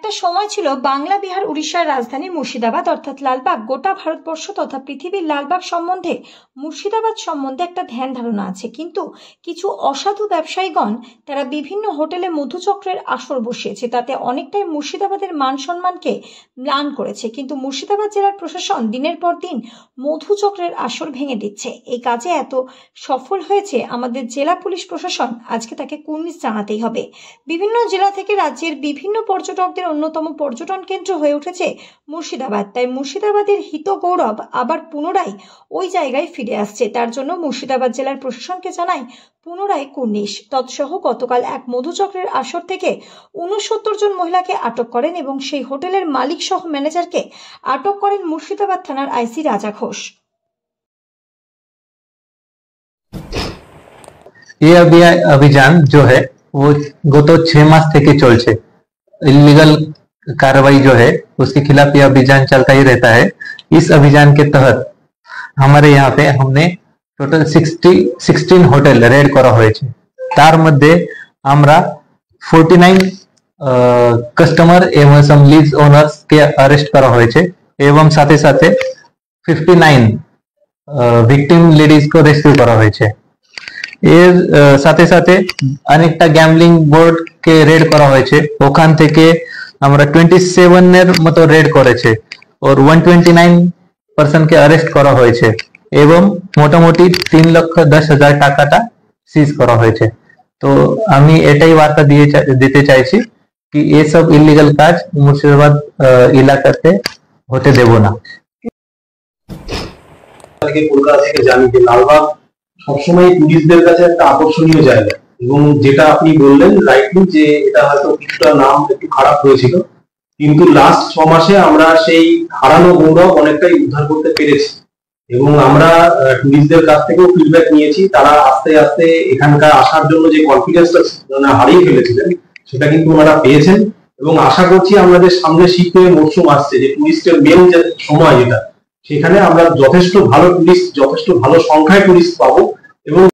একটা সময় ছিল বাংলা, বিহার, উড়িষ্যার রাজধানী মুর্শিদাবাদ অর্থাৎ লালবাগ। গোটা ভারতবর্ষ তথা পৃথিবীর লালবাগ সম্বন্ধে, মুর্শিদাবাদ সম্বন্ধে একটা ধ্যান ধারণা আছে। কিন্তু কিছু অসাধু ব্যবসায়ীগণ তারা বিভিন্ন হোটেলে মধুচক্রের আসর বসিয়েছে, তাতে অনেকটাই মুর্শিদাবাদের মান সম্মানকে ম্লান করেছে। কিন্তু মুর্শিদাবাদ জেলার প্রশাসন দিনের পর দিন মধুচক্রের আসর ভেঙে দিচ্ছে। এই কাজে এত সফল হয়েছে আমাদের জেলা পুলিশ প্রশাসন, আজকে তাকে কুর্নিশ জানাতেই হবে। বিভিন্ন জেলা থেকে রাজ্যের বিভিন্ন পর্যটকদের অন্যতম পর্যটন কেন্দ্র হয়ে উঠেছে মুর্শিদাবাদ। তাই মুর্শিদাবাদের হিত গৌরব আবার পুনরায় ওই জায়গায় ফিরে আসছে। তার জন্য মুর্শিদাবাদ জেলার প্রশাসনকে জানায় পুনরায় কুর্নিশ। তৎসহ গতকাল এক মধুচক্রের আসর থেকে ৬৯ জন মহিলাকে আটক করেন এবং সেই হোটেলের মালিক সহ ম্যানেজারকে আটক করেন মুর্শিদাবাদ থানার আইসি রাজা ঘোষ। ये अभियान जो है वो गत 6 मास থেকে চলছে। इलीगल कार्रवाई जो है उसके खिलाफ ये अभियान चलता ही रहता है। इस अभियान के तहत हमारे यहाँ पे हमने टोटल 16 হোটেল রেড করা হয়েছে। তার মধ্যে আমরা 49 কাস্টমার এবং সাম লিজ ওনার্স কে অ্যারেস্ট করা হয়েছে এবং সাথে সাথে 59 ভিকটিম লেডিজ को রেস্কিউ করা হয়েছে। এর সাথে সাথে অনেকটা গ্যাম্বলিং বোর্ড কে রেড করা হয়েছে। ওখান থেকে আমরা 27 এর মতো রেড করেছে और 129 পারসন কে অ্যারেস্ট করা হয়েছে এবং মোটামুটি 3,10,000 টাকাটা সিজ করা হয়েছে। তো আমি এটাই বার্তা দিতে চাইছি कि ये सब इलीगल কাজ মুর্শিদাবাদ এলাকাতে হতে দেব না। কলকাতা থেকে জানি যে লালবাগ সবসময় টুরিস্টদের কাছে একটা আকর্ষণীয় জায়গা এবং যেটা আপনি বললেন রাইটলি যে এটা হয়তো কিছুটা নাম একটু খারাপ হয়েছিল, কিন্তু লাস্ট 6 মাসে আমরা সেই হারানো গৌরব অনেকটাই উদ্ধার করতে পেরেছি এবং আমরা টুরিস্টদের কাছ থেকেও ফিডব্যাক নিয়েছি। তারা আস্তে আস্তে এখানকার আসার জন্য যে কনফিডেন্সটা হারিয়ে ফেলেছিলেন সেটা কিন্তু ওনারা পেয়েছেন এবং আশা করছি আমাদের সামনে শীতের মরশুম আসছে, যে টুরিস্টের মেন যে সময় যেটা, সেখানে আমরা যথেষ্ট ভালো টুরিস্ট, যথেষ্ট ভালো সংখ্যায় টুরিস্ট পাবো এবং